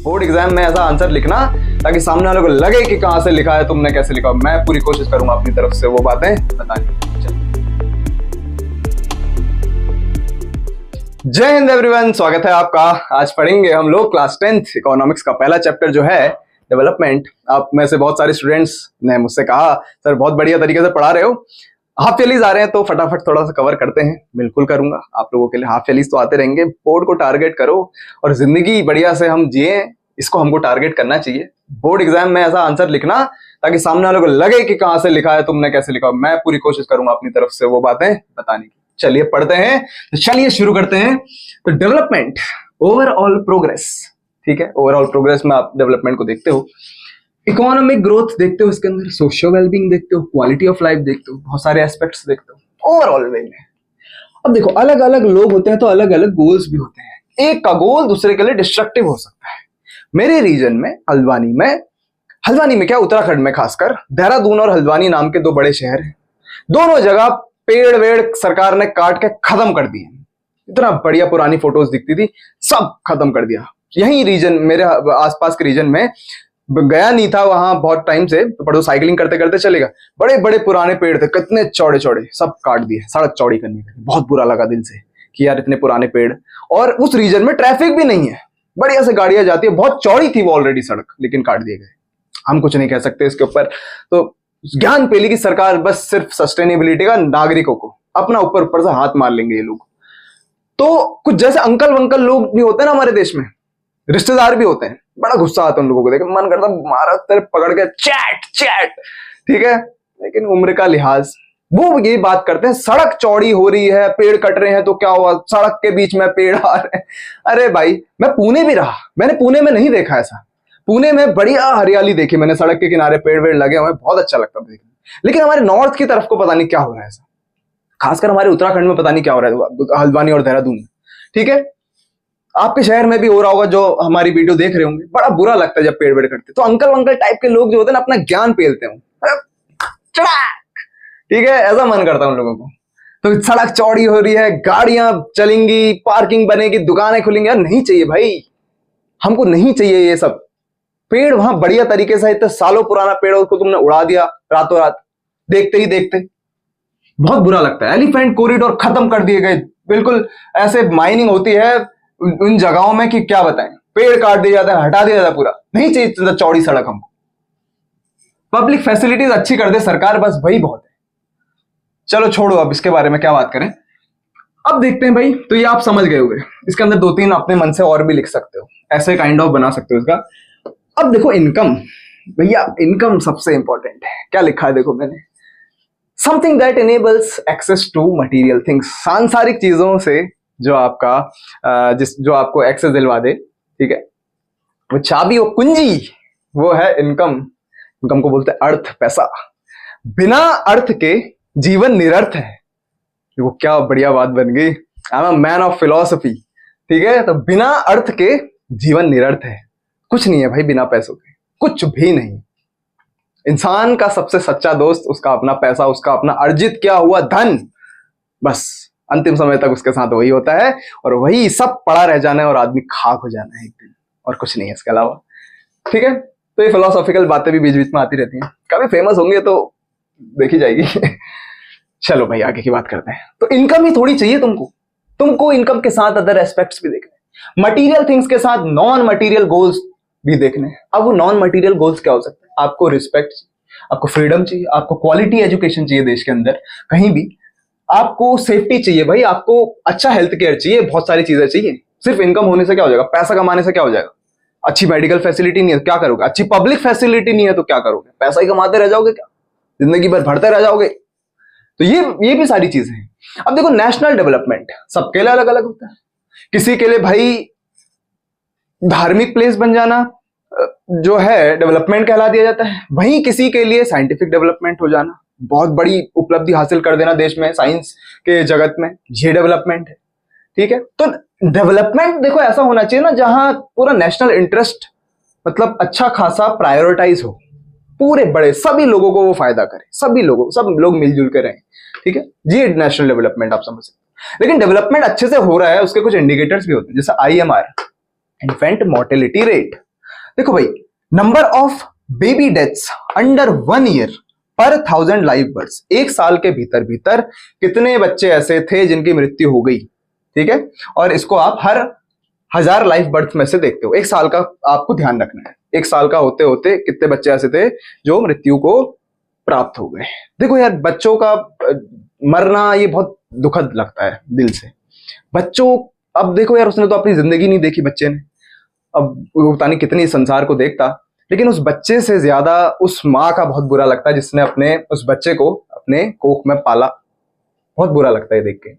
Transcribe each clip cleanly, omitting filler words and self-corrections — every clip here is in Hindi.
बोर्ड एग्जाम में ऐसा आंसर लिखना ताकि सामने वाले को लगे कि कहां से लिखा है, तुमने कैसे लिखा। मैं पूरी कोशिश करूंगा अपनी तरफ से वो बातें बतानी। जय हिंद एवरीवन, स्वागत है आपका। आज पढ़ेंगे हम लोग क्लास 10th इकोनॉमिक्स का पहला चैप्टर जो है डेवलपमेंट। आप में से बहुत सारे स्टूडेंट्स ने मुझसे कहा सर बहुत बढ़िया तरीके से पढ़ा रहे हो, हाफ ईयरलीज आ रहे हैं तो फटाफट थोड़ा सा कवर करते हैं। बिल्कुल करूंगा आप लोगों के लिए, हाफ ईयरलीज तो आते रहेंगे। बोर्ड को टारगेट करो और जिंदगी बढ़िया से हम जिए, इसको हमको टारगेट करना चाहिए। बोर्ड एग्जाम में ऐसा आंसर लिखना ताकि सामने वाले को लगे कि कहां से लिखा है, तुमने कैसे लिखा। मैं पूरी कोशिश करूंगा अपनी तरफ से वो बातें बताने की। चलिए पढ़ते हैं, तो चलिए शुरू करते हैं। तो डेवलपमेंट, ओवरऑल प्रोग्रेस, ठीक है। ओवरऑल प्रोग्रेस में आप डेवलपमेंट को देखते हो, इकोनॉमिक ग्रोथ देखते हो, इसके अंदर सोशियो वेलबींग देखते हो, क्वालिटी ऑफ लाइफ देखते हो, बहुत सारे एस्पेक्ट्स देखते हो ओवरऑल वे में। अब देखो अलग अलग लोग होते हैं तो अलग अलग गोल्स भी होते हैं। एक का गोल दूसरे के लिए डिस्ट्रक्टिव हो सकता है। मेरे रीजन में हल्द्वानी में क्या, उत्तराखंड में खासकर देहरादून और हल्द्वानी नाम के दो बड़े शहर हैं। दोनों जगह पेड़ वेड़ सरकार ने काट के खत्म कर दिए। इतना बढ़िया पुरानी फोटोज दिखती थी, सब खत्म कर दिया। यही रीजन, मेरे आसपास के रीजन में गया नहीं था वहां बहुत टाइम से, पर साइकिलिंग करते करते चलेगा। बड़े बड़े पुराने पेड़ थे, कितने चौड़े चौड़े, सब काट दिए सड़क चौड़ी करने के लिए। बहुत बुरा लगा दिल से कि यार इतने पुराने पेड़, और उस रीजन में ट्रैफिक भी नहीं है, बढ़िया से गाड़ियां जाती है। बहुत चौड़ी थी वो ऑलरेडी सड़क, लेकिन काट दिए गए। हम कुछ नहीं कह सकते इसके ऊपर। तो ज्ञान पेली की सरकार बस सिर्फ सस्टेनेबिलिटी का नागरिकों को अपना ऊपर से हाथ मार लेंगे ये लोग। तो कुछ जैसे अंकल वंकल लोग भी होते हैं ना हमारे देश में, रिश्तेदार भी होते हैं, बड़ा गुस्सा आता है उन लोगों को देख, मन करता मारा तेरे पकड़ के चैट, ठीक है। लेकिन उम्र का लिहाज, वो ये बात करते हैं सड़क चौड़ी हो रही है, पेड़ कट रहे हैं तो क्या हुआ, सड़क के बीच में पेड़ आ रहे हैं। अरे भाई मैं पुणे भी रहा, मैंने पुणे में नहीं देखा ऐसा। पुणे में बढ़िया हरियाली देखी मैंने, सड़क के किनारे पेड़ वेड़ लगे हुए, बहुत अच्छा लगता था देखने। लेकिन हमारे नॉर्थ की तरफ को पता नहीं क्या हो रहा है ऐसा, खासकर हमारे उत्तराखंड में पता नहीं क्या हो रहा है, हल्द्वानी और देहरादून में, ठीक है। आपके शहर में भी हो रहा होगा जो हमारी वीडियो देख रहे होंगे। बड़ा बुरा लगता है जब पेड़ वेड़ कटते। तो अंकल वंकल टाइप के लोग जो होते हैं ना, अपना ज्ञान पेलते हैं, ठीक है, ऐसा मन करता है उन लोगों को। तो सड़क चौड़ी हो रही है, गाड़ियां चलेंगी, पार्किंग बनेगी, दुकानें खुलेंगी। यार नहीं चाहिए भाई, हमको नहीं चाहिए ये सब। पेड़ वहां बढ़िया तरीके से, इतना सालों पुराना पेड़ उसको तुमने उड़ा दिया रातों रात, देखते ही देखते। बहुत बुरा लगता है। एलिफेंट कॉरिडोर खत्म कर दिए गए, बिल्कुल ऐसे माइनिंग होती है उन जगहों में कि क्या बताएं। पेड़ काट दिया जाता है, हटा दिया जाता है पूरा। नहीं चाहिए इतना चौड़ी सड़क हमको। पब्लिक फैसिलिटीज अच्छी कर दे सरकार, बस वही बहुत है। चलो छोड़ो, अब इसके बारे में क्या बात करें। अब देखते हैं भाई, तो ये आप समझ गए होंगे। इसके अंदर दो तीन अपने मन से और भी लिख सकते हो, ऐसे काइंड ऑफ बना सकते हो इसका। अब देखो इनकम, भैया इनकम सबसे इंपॉर्टेंट है। क्या लिखा है देखो मैंने, something that enables access to material things. सांसारिक चीजों से जो आपका जो आपको एक्सेस दिलवा दे, ठीक है। वो चाबी, वो कुंजी, वो है इनकम। इनकम को बोलते हैं अर्थ, पैसा। बिना अर्थ के जीवन निरर्थ है। वो क्या बढ़िया बात बन गई। I am a man of philosophy, ठीक है। तो बिना अर्थ के जीवन निरर्थ है। कुछ नहीं है भाई बिना पैसों के, कुछ भी नहीं। इंसान का सबसे सच्चा दोस्त उसका अपना पैसा, उसका अपना अर्जित किया हुआ धन। बस अंतिम समय तक उसके साथ वही होता है, और वही सब पड़ा रह जाना है और आदमी खाक हो जाना है एक दिन, और कुछ नहीं है इसके अलावा, ठीक है। तो ये फिलोसॉफिकल बातें भी बीच बीच में आती रहती हैं, कभी फेमस होंगे तो देखी जाएगी। चलो भाई आगे की बात करते हैं। तो इनकम ही थोड़ी चाहिए तुमको इनकम के साथ अदर एस्पेक्ट्स भी देखने, मटीरियल थिंग्स के साथ नॉन मटीरियल गोल्स भी देखने। अब वो नॉन मटीरियल गोल्स क्या हो सकते हैं? आपको रिस्पेक्ट चाहिए, आपको फ्रीडम चाहिए, आपको क्वालिटी एजुकेशन चाहिए देश के अंदर कहीं भी, आपको सेफ्टी चाहिए भाई, आपको अच्छा हेल्थ केयर चाहिए, बहुत सारी चीजें चाहिए। सिर्फ इनकम होने से क्या हो जाएगा, पैसा कमाने से क्या हो जाएगा? अच्छी मेडिकल फैसिलिटी नहीं है तो क्या करोगे, अच्छी पब्लिक फैसिलिटी नहीं है तो क्या करोगे, पैसा ही कमाते रह जाओगे क्या, जिंदगी भर भरते रह जाओगे। तो ये भी सारी चीजें हैं। अब देखो नेशनल डेवलपमेंट सबके लिए अलग अलग होता है। किसी के लिए भाई धार्मिक प्लेस बन जाना जो है डेवलपमेंट कहला दिया जाता है, वहीं किसी के लिए साइंटिफिक डेवलपमेंट हो जाना, बहुत बड़ी उपलब्धि हासिल कर देना देश में साइंस के जगत में, ये डेवलपमेंट है, ठीक है। तो डेवलपमेंट देखो ऐसा होना चाहिए ना जहां पूरा नेशनल इंटरेस्ट मतलब अच्छा खासा प्रायोरिटाइज हो, पूरे बड़े सभी लोगों को वो फायदा करे, सब लोग मिलजुल के रहें, ठीक है। ये नेशनल डेवलपमेंट आप समझ सकते हैं। लेकिन डेवलपमेंट अच्छे से हो रहा है उसके कुछ इंडिकेटर्स भी होते हैं, जैसे IMR, इन्फेंट मोर्टेलिटी रेट, देखो भाई, number of baby deaths under 1 year पर 1000 लाइव बर्थ्स, 1 साल के भीतर भीतर कितने बच्चे ऐसे थे जिनकी मृत्यु हो गई, ठीक है। और इसको आप हर 1000 लाइव बर्थ में से देखते हो, 1 साल का आपको ध्यान रखना है। 1 साल का होते होते कितने बच्चे ऐसे थे जो मृत्यु को प्राप्त हो गए। देखो यार, बच्चों का मरना ये बहुत दुखद लगता है दिल से। बच्चों, अब देखो यार, उसने तो अपनी जिंदगी नहीं देखी बच्चे ने, अब वो पता नहीं कितनी संसार को देखता, लेकिन उस बच्चे से ज्यादा उस माँ का बहुत बुरा लगता है जिसने अपने उस बच्चे को अपने कोख में पाला। बहुत बुरा लगता है देख के।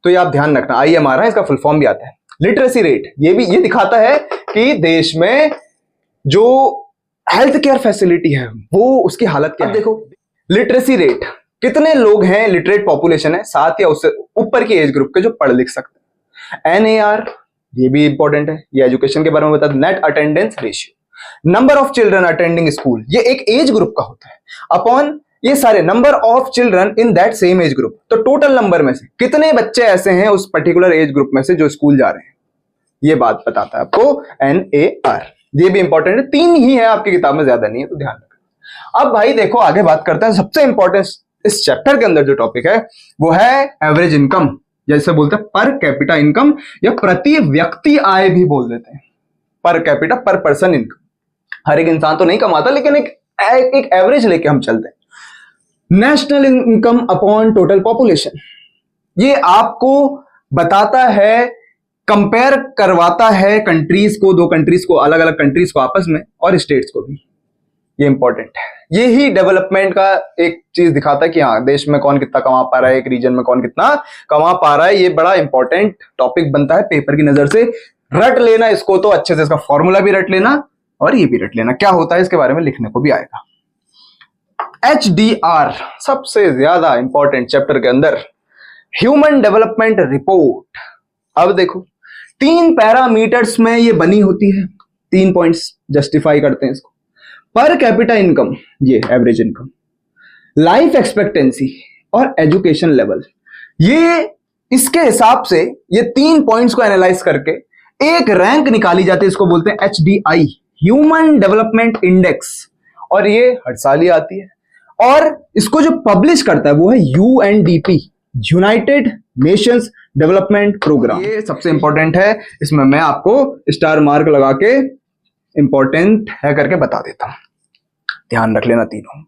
तो ये आप ध्यान रखना। IMR है, इसका फुल फॉर्म भी आता है। लिटरेसी रेट, ये दिखाता है कि देश में जो हेल्थ केयर फैसिलिटी है वो उसकी हालत क्या है। देखो, लिटरेसी रेट, कितने लोग हैं, लिटरेट पॉपुलेशन है 7 या उससे ऊपर की एज ग्रुप के जो पढ़ लिख सकते हैं। NAR, ये भी इंपॉर्टेंट है, ये एजुकेशन के बारे में बताता है। Net attendance ratio, number of children attending school, ये एक एज ग्रुप का होता है, अपॉन ये सारे number of children in that same age group. तो टोटल नंबर में से कितने बच्चे ऐसे हैं उस पर्टिकुलर एज ग्रुप में से जो स्कूल जा रहे हैं, ये बात बताता है आपको NAR। ये भी इंपॉर्टेंट है, 3 ही है आपकी किताब में, ज्यादा नहीं है, तो ध्यान रखना। अब भाई देखो, आगे बात करते हैं। सबसे इंपॉर्टेंट इस चैप्टर के अंदर जो टॉपिक है वो है एवरेज इनकम, जैसे बोलते हैं पर कैपिटा इनकम, या प्रति व्यक्ति आय भी बोल देते हैं। पर कैपिटा, पर पर्सन इनकम, हर एक इंसान तो नहीं कमाता, लेकिन एक एवरेज लेके हम चलते हैं। National income upon total population, ये आपको बताता है, कंपेयर करवाता है कंट्रीज को, 2 कंट्रीज को, अलग अलग कंट्रीज को आपस में, और स्टेट्स को भी। ये इंपॉर्टेंट है। ये ही डेवलपमेंट का एक चीज दिखाता है कि हाँ, देश में कौन कितना कमा पा रहा है, एक रीजन में कौन कितना कमा पा रहा है। ये बड़ा इंपॉर्टेंट टॉपिक बनता है पेपर की नजर से। रट लेना इसको तो अच्छे से, इसका फॉर्मूला भी रट लेना और ये भी रट लेना, क्या होता है इसके बारे में लिखने को भी आएगा। HDR सबसे ज्यादा इंपॉर्टेंट चैप्टर के अंदर, ह्यूमन डेवलपमेंट रिपोर्ट। अब देखो, 3 पैरामीटर्स में ये बनी होती है, 3 पॉइंट्स जस्टिफाई करते हैं इसको। पर कैपिटा इनकम, ये एवरेज इनकम, लाइफ एक्सपेक्टेंसी और एजुकेशन लेवल, ये इसके हिसाब से ये 3 पॉइंट्स को एनालाइज करके एक रैंक निकाली जाती है, इसको बोलते हैं HDI, ह्यूमन डेवलपमेंट इंडेक्स। और ये हर साल ही आती है, और इसको जो पब्लिश करता है वो है UNDP, United Nations Development Programme. ये सबसे इंपॉर्टेंट है, इसमें मैं आपको स्टार मार्क लगा के इंपॉर्टेंट है करके बता देता हूं, ध्यान रख लेना तीनों।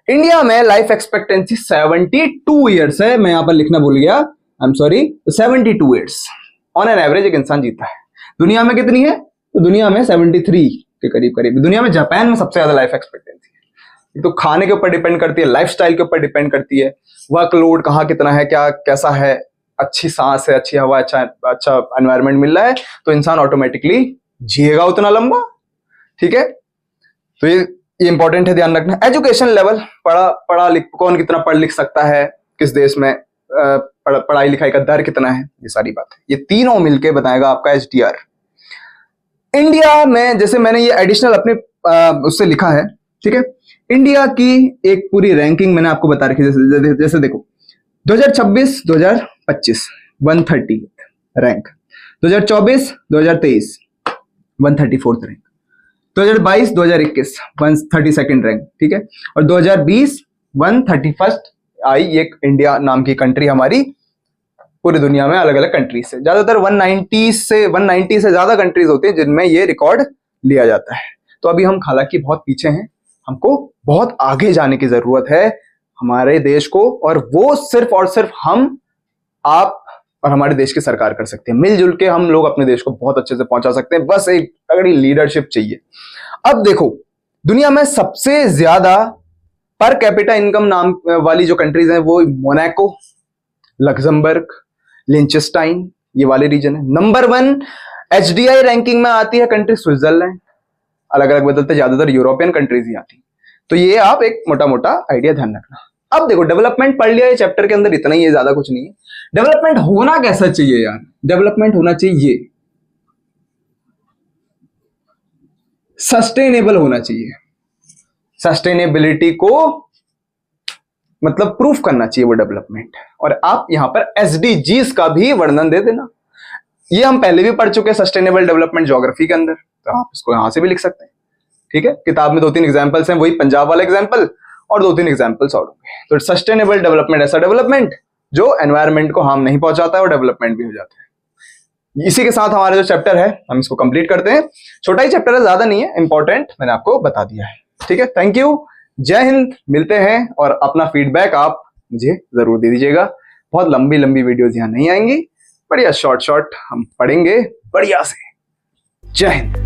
इंडिया में लाइफ एक्सपेक्टेंसी 72 ईयर्स है, मैं यहां पर लिखना भूल गया, I am sorry. 72 years on an average एक इंसान जीता है। दुनिया में कितनी है? तो दुनिया में 73 के करीब करीब। दुनिया में जापान में सबसे ज्यादा लाइफ एक्सपेक्टेंसी है। तो खाने के ऊपर डिपेंड करती है, लाइफस्टाइल के ऊपर डिपेंड करती है, वर्कलोड कहाँ कितना है, क्या कैसा है, अच्छी सांस है, अच्छी हवा, अच्छा एनवायरनमेंट मिल रहा है, तो इंसान ऑटोमेटिकली जिएगा उतना लंबा, ठीक है। तो ये इंपॉर्टेंट है, ध्यान रखना। एजुकेशन लेवल, कौन कितना पढ़ लिख सकता है, किस देश में पढ़ाई लिखाई का दर कितना है, ये सारी बात है, ये तीनों मिलके बताएगा आपका HDR। इंडिया में, जैसे मैंने ये एडिशनल अपने उससे लिखा है, ठीक है, इंडिया की एक पूरी रैंकिंग मैंने आपको बता रखी है। जैसे देखो 2026-2025 130 रैंक, 2024-2023 134 रैंक, 2022-2021 132 रैंक, ठीक है, और 2020 131 आई एक इंडिया नाम की कंट्री हमारी पूरी दुनिया में अलग अलग कंट्रीज से। ज्यादातर 190 से ज्यादा कंट्रीज होती है जिनमें ये रिकॉर्ड लिया जाता है। तो अभी हम हालांकि बहुत पीछे हैं, हमको बहुत आगे जाने की जरूरत है हमारे देश को, और वो सिर्फ और सिर्फ हम, आप और हमारे देश की सरकार कर सकते हैं। मिलजुल के हम लोग अपने देश को बहुत अच्छे से पहुंचा सकते हैं, बस एक तगड़ी लीडरशिप चाहिए। अब देखो, दुनिया में सबसे ज्यादा पर कैपिटा इनकम नाम वाली जो कंट्रीज हैं वो मोनाको, लग्जमबर्ग, लिंचेस्टाइन, ये वाले रीजन है। नंबर 1 HDI रैंकिंग में आती है कंट्री स्विट्जरलैंड, अलग अलग बदलते ज्यादातर यूरोपियन कंट्रीज ही आती। तो ये आप एक मोटा मोटा आइडिया ध्यान रखना। अब देखो, डेवलपमेंट पढ़ लिया, ये चैप्टर के अंदर इतना ही है, ज्यादा कुछ नहीं है। डेवलपमेंट होना कैसा चाहिए यार? डेवलपमेंट होना चाहिए सस्टेनेबल होना चाहिए। सस्टेनेबिलिटी को मतलब प्रूफ करना चाहिए वो डेवलपमेंट। और आप यहां पर SDGs का भी वर्णन दे देना। ये हम पहले भी पढ़ चुके हैं सस्टेनेबल डेवलपमेंट ज्योग्राफी के अंदर, तो आप इसको यहां से भी लिख सकते हैं। ठीक है, किताब में 2-3 एग्जाम्पल्स हैं, वही पंजाब वाला एग्जाम्पल और 2-3 एग्जाम्पल्स और होंगे। तो सस्टेनेबल डेवलपमेंट ऐसा डेवलपमेंट जो एनवायरमेंट को हार्म नहीं पहुंचाता है और डेवलपमेंट भी हो जाता है। इसी के साथ हमारा जो चैप्टर है हम इसको कंप्लीट करते हैं। छोटा ही चैप्टर है, ज्यादा नहीं है, इंपॉर्टेंट मैंने आपको बता दिया है। ठीक है, थैंक यू, जय हिंद, मिलते हैं। और अपना फीडबैक आप मुझे जरूर दे दीजिएगा। बहुत लंबी लंबी वीडियोस यहाँ नहीं आएंगी, बढ़िया शॉर्ट हम पढ़ेंगे बढ़िया से। जय हिंद।